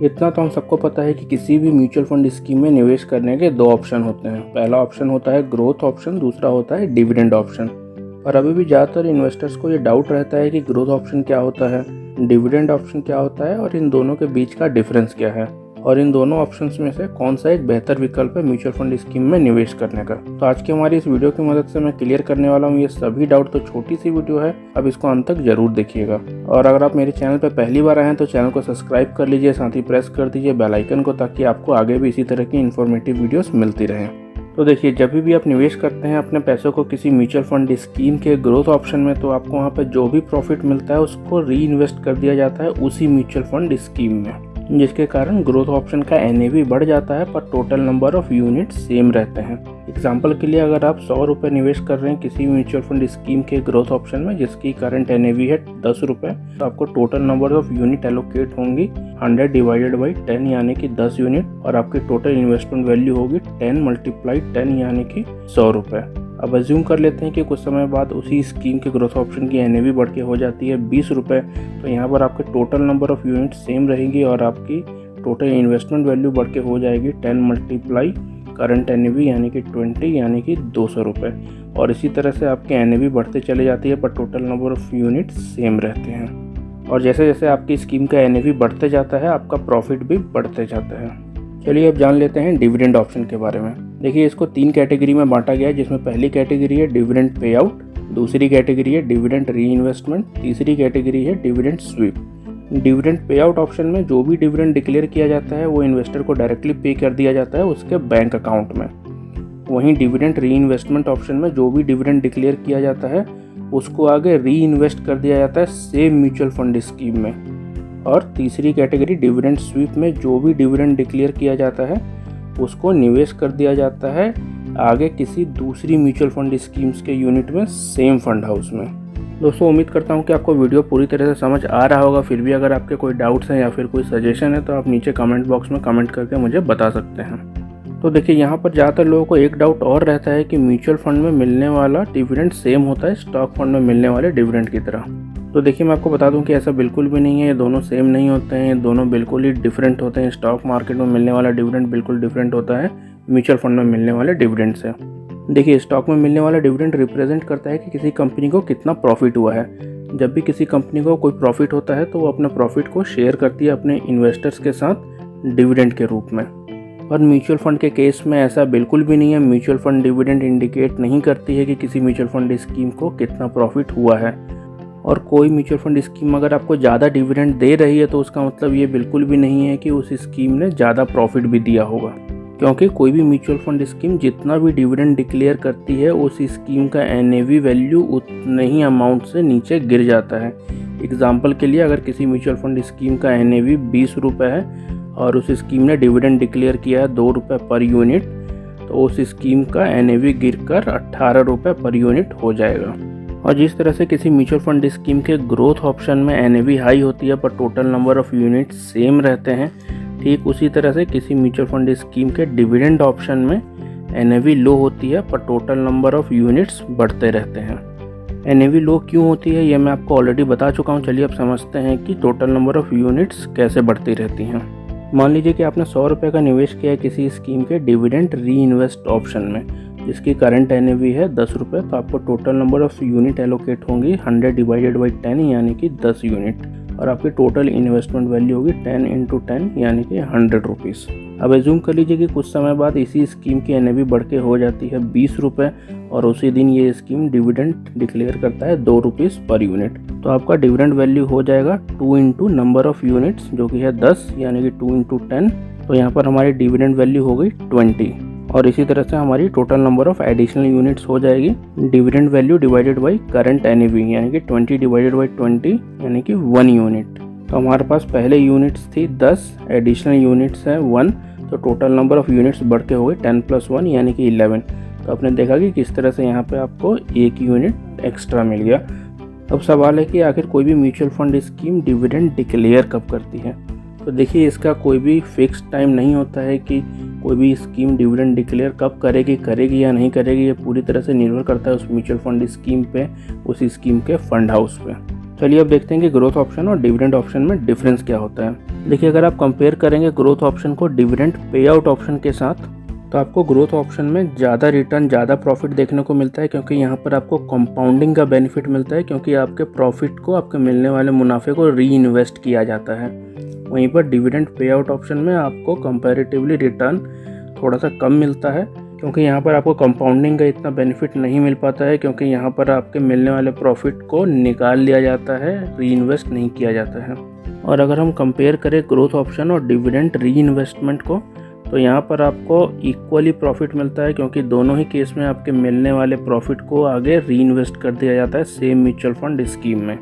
इतना तो हम सबको पता है कि किसी भी म्यूचुअल फंड स्कीम में निवेश करने के दो ऑप्शन होते हैं। पहला ऑप्शन होता है ग्रोथ ऑप्शन, दूसरा होता है डिविडेंड ऑप्शन। और अभी भी ज़्यादातर इन्वेस्टर्स को ये डाउट रहता है कि ग्रोथ ऑप्शन क्या होता है, डिविडेंड ऑप्शन क्या होता है और इन दोनों के बीच का डिफरेंस क्या है, और इन दोनों ऑप्शंस में से कौन सा एक बेहतर विकल्प है म्यूचुअल फंड स्कीम में निवेश करने का। तो आज की हमारी इस वीडियो की मदद से मैं क्लियर करने वाला हूँ ये सभी डाउट। तो छोटी सी वीडियो है, अब इसको अंत तक जरूर देखिएगा। और अगर आप मेरे चैनल पर पहली बार आए हैं तो चैनल को सब्सक्राइब कर लीजिए, साथ ही प्रेस कर दीजिए बेल आइकन को, ताकि आपको आगे भी इसी तरह की इन्फॉर्मेटिव वीडियोस मिलती रहें। तो देखिए, जब भी आप निवेश करते हैं अपने पैसों को किसी म्यूचुअल फंड स्कीम के ग्रोथ ऑप्शन में, तो आपको वहाँ पर जो भी प्रॉफिट मिलता है उसको री इन्वेस्ट कर दिया जाता है उसी म्यूचुअल फंड स्कीम में, जिसके कारण ग्रोथ ऑप्शन का NAV बढ़ जाता है पर total number of unit same रहते हैं। एग्जाम्पल के लिए, अगर आप 100 रुपये निवेश कर रहे हैं किसी म्यूचुअल फंड स्कीम के ग्रोथ ऑप्शन में जिसकी करंट NAV है 10 रुपये, तो आपको total number of unit allocate होंगी 100 डिवाइडेड बाई 10 यानी कि 10 यूनिट, और आपकी टोटल इन्वेस्टमेंट वैल्यू होगी 10 मल्टीप्लाई 10 यानी कि 100 रुपये। अब अज्यूम कर लेते हैं कि कुछ समय बाद उसी स्कीम के ग्रोथ ऑप्शन की NAV बढ़ के हो जाती है 20 रुपये, तो यहाँ पर आपके total number of unit same रहेगी और आपकी टोटल इन्वेस्टमेंट वैल्यू बढ़ के हो जाएगी 10 मल्टीप्लाई करंट NAV यानी कि 20 यानी कि 200 रुपये। और इसी तरह से आपकी NAV बढ़ते चले जाती है पर total number of unit same रहते हैं। और जैसे जैसे आपकी स्कीम का NAV बढ़ते जाता है आपका प्रॉफिट भी बढ़ते जाता है। चलिए अब जान लेते हैं डिविडेंड ऑप्शन के बारे में। देखिए, इसको 3 कैटेगरी में बांटा गया है, जिसमें पहली कैटेगरी है डिविडेंड पे आउट, दूसरी कैटेगरी है डिविडेंड री इन्वेस्टमेंट, तीसरी कैटेगरी है dividend SVEEP. Dividend pay out option में जो भी डिविडेंड डिक्लेयर किया जाता है वो इन्वेस्टर को डायरेक्टली पे कर दिया जाता है उसके बैंक अकाउंट में। वहीं डिविडेंड री इन्वेस्टमेंट ऑप्शन में जो भी डिविडेंड डिक्लेयर किया जाता है उसको आगे री इन्वेस्ट कर दिया जाता है सेम म्यूचुअल फंड स्कीम में। और तीसरी कैटेगरी डिविडेंड स्वीप में जो भी डिविडेंड डिक्लेयर किया जाता है उसको निवेश कर दिया जाता है आगे किसी दूसरी म्यूचुअल फंड स्कीम्स के यूनिट में सेम फंड हाउस में। दोस्तों, उम्मीद करता हूँ कि आपको वीडियो पूरी तरह से समझ आ रहा होगा। फिर भी अगर आपके कोई डाउट्स हैं या फिर कोई सजेशन है तो आप नीचे कमेंट बॉक्स में कमेंट करके मुझे बता सकते हैं। तो देखिए, यहाँ पर ज़्यादातर लोगों को एक डाउट और रहता है कि म्यूचुअल फंड में मिलने वाला डिविडेंड सेम होता है स्टॉक फंड में मिलने वाले डिविडेंड की तरह। तो देखिए, मैं आपको बता दूं कि ऐसा बिल्कुल भी नहीं है। ये दोनों सेम नहीं होते हैं, दोनों बिल्कुल ही डिफरेंट होते हैं। स्टॉक मार्केट में मिलने वाला डिविडेंड बिल्कुल डिफरेंट होता है म्यूचुअल फंड में मिलने वाले डिविडेंड से। देखिए, स्टॉक में मिलने वाला डिविडेंड रिप्रेजेंट करता है कि किसी कंपनी को कितना प्रॉफिट हुआ है। जब भी किसी कंपनी को कोई प्रॉफिट होता है तो वो अपने प्रॉफिट को शेयर करती है अपने इन्वेस्टर्स के साथ डिविडेंड के रूप में। और म्यूचुअल फंड के केस में ऐसा बिल्कुल भी नहीं है। म्यूचुअल फंड डिविडेंड इंडिकेट नहीं करती है कि किसी म्यूचुअल फंड स्कीम को कितना प्रॉफिट हुआ है। और कोई म्यूचुअल फंड स्कीम अगर आपको ज़्यादा डिविडेंड दे रही है तो उसका मतलब ये बिल्कुल भी नहीं है कि उस स्कीम ने ज़्यादा प्रॉफिट भी दिया होगा, क्योंकि कोई भी म्यूचुअल फंड स्कीम जितना भी डिविडेंड डिक्लेयर करती है उस स्कीम का NAV वैल्यू उतने ही अमाउंट से नीचे गिर जाता है। एग्जाम्पल के लिए, अगर किसी म्यूचुअल फंड स्कीम का NAV 20 रुपये है और उस स्कीम ने डिविडेंड डिक्लेयर किया है 2 रुपये पर यूनिट, तो उस स्कीम का NAV गिरकर 18 रुपये पर यूनिट हो जाएगा। और जिस तरह से किसी म्यूचुअल फंड स्कीम के ग्रोथ ऑप्शन में NAV हाई होती है पर total number of unit same रहते हैं, ठीक उसी तरह से किसी म्यूचुअल फंड स्कीम के डिविडेंड ऑप्शन में NAV लो होती है पर टोटल नंबर ऑफ यूनिट्स बढ़ते रहते हैं। NAV लो क्यों होती है ये मैं आपको ऑलरेडी बता चुका हूँ। चलिए अब समझते हैं कि टोटल नंबर ऑफ यूनिट्स कैसे बढ़ती रहती हैं। मान लीजिए कि आपने 100 रुपये का निवेश किया किसी स्कीम के डिविडेंड री इन्वेस्ट ऑप्शन में, जिसकी करंट NAV है 10 रुपये, तो आपको total number of unit allocate होंगी 100 डिवाइडेड बाई 10 यानी कि 10 यूनिट, और आपकी टोटल इन्वेस्टमेंट वैल्यू होगी 10 इंटू 10 यानी कि 100 रुपीज़। अब एज्यूम कर लीजिए कि कुछ समय बाद इसी स्कीम की NAV बढ़ के हो जाती है 20 रुपये और उसी दिन ये स्कीम डिविडेंड डिक्लेयर करता है 2 रुपीज़ पर यूनिट, तो आपका डिविडेंड वैल्यू हो जाएगा 2 इंटू नंबर ऑफ यूनिट्स जो कि है 10 यानी कि 2 इंटू 10, तो यहाँ पर हमारी डिविडेंड वैल्यू हो गई 20। और इसी तरह से हमारी total number of additional units हो जाएगी dividend value divided by current NAV यानी कि 20 डिवाइडेड बाई 20 यानी कि 1 यूनिट। तो हमारे पास पहले यूनिट्स थी 10, एडिशनल यूनिट्स है 1, तो टोटल नंबर ऑफ यूनिट्स बढ़ के हो गए 10 + 1 यानी कि 11। तो आपने देखा कि किस तरह से यहाँ पे आपको 1 यूनिट एक्स्ट्रा मिल गया। अब सवाल है कि आखिर कोई भी mutual fund scheme dividend declare कब करती है। तो देखिए, इसका कोई भी फिक्स टाइम नहीं होता है कि कोई भी स्कीम डिविडेंड डिक्लेयर कब करेगी या नहीं करेगी। ये पूरी तरह से निर्भर करता है उस म्यूचुअल फंड स्कीम पे, उस स्कीम के फंड हाउस पे। चलिए अब देखते हैं कि ग्रोथ ऑप्शन और डिविडेंड ऑप्शन में डिफरेंस क्या होता है। देखिए, अगर आप कंपेयर करेंगे ग्रोथ ऑप्शन को डिविडेंड पे आउट ऑप्शन के साथ, तो आपको ग्रोथ ऑप्शन में ज़्यादा रिटर्न, ज़्यादा प्रॉफिट देखने को मिलता है, क्योंकि यहाँ पर आपको कंपाउंडिंग का बेनिफिट मिलता है, क्योंकि आपके प्रॉफिट को, आपके मिलने वाले मुनाफे को री इन्वेस्ट किया जाता है। वहीं पर डिविडेंड पे आउट ऑप्शन में आपको कंपैरेटिवली रिटर्न थोड़ा सा कम मिलता है, क्योंकि यहाँ पर आपको कंपाउंडिंग का इतना बेनिफिट नहीं मिल पाता है, क्योंकि यहाँ पर आपके मिलने वाले प्रॉफिट को निकाल लिया जाता है, री इन्वेस्ट नहीं किया जाता है। और अगर हम कंपेयर करें ग्रोथ ऑप्शन और डिविडेंड री इन्वेस्टमेंट को, तो यहाँ पर आपको इक्वली प्रॉफिट मिलता है, क्योंकि दोनों ही केस में आपके मिलने वाले प्रॉफिट को आगे री इन्वेस्ट कर दिया जाता है सेम म्यूचुअल फंड स्कीम में।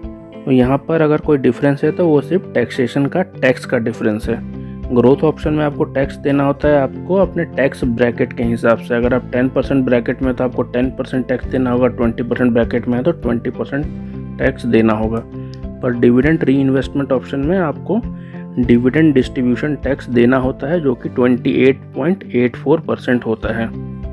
तो यहाँ पर अगर कोई डिफरेंस है तो वो सिर्फ टैक्सेशन का, टैक्स का डिफरेंस है। ग्रोथ ऑप्शन में आपको टैक्स देना होता है आपको अपने टैक्स ब्रैकेट के हिसाब से। अगर आप 10% ब्रैकेट में तो आपको 10% टैक्स देना होगा, 20% ब्रैकेट में है तो 20% टैक्स देना होगा। पर डिविडेंड री इन्वेस्टमेंट ऑप्शन में आपको डिविडेंड डिस्ट्रीब्यूशन टैक्स देना होता है, जो कि 28.84% होता है।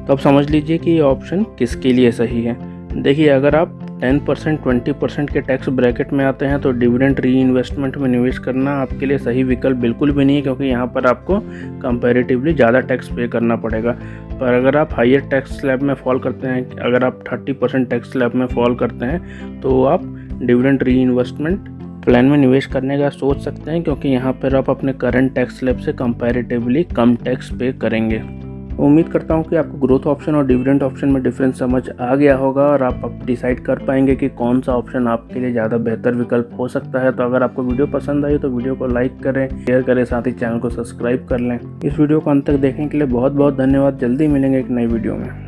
तो अब समझ लीजिए कि ये ऑप्शन किसके लिए सही है। देखिए, अगर आप 10%, 20% के टैक्स ब्रैकेट में आते हैं तो डिविडेंड री इन्वेस्टमेंट में निवेश करना आपके लिए सही विकल्प बिल्कुल भी नहीं है, क्योंकि यहाँ पर आपको कंपैरेटिवली ज़्यादा टैक्स पे करना पड़ेगा। पर अगर आप हायर टैक्स स्लैब में फॉल करते हैं, अगर आप 30% टैक्स स्लैब में फॉल करते हैं, तो आप डिविडेंड री इन्वेस्टमेंट प्लान में निवेश करने का सोच सकते हैं, क्योंकि यहाँ पर आप अपने करंट टैक्स स्लैब से कंपैरेटिवली कम टैक्स पे करेंगे। उम्मीद करता हूँ कि आपको ग्रोथ ऑप्शन और डिविडेंड ऑप्शन में डिफरेंस समझ आ गया होगा और आप अब डिसाइड कर पाएंगे कि कौन सा ऑप्शन आपके लिए ज़्यादा बेहतर विकल्प हो सकता है। तो अगर आपको वीडियो पसंद आई तो वीडियो को लाइक करें, शेयर करें, साथ ही चैनल को सब्सक्राइब कर लें। इस वीडियो को अंत तक देखने के लिए बहुत बहुत धन्यवाद। जल्दी मिलेंगे एक नई वीडियो में।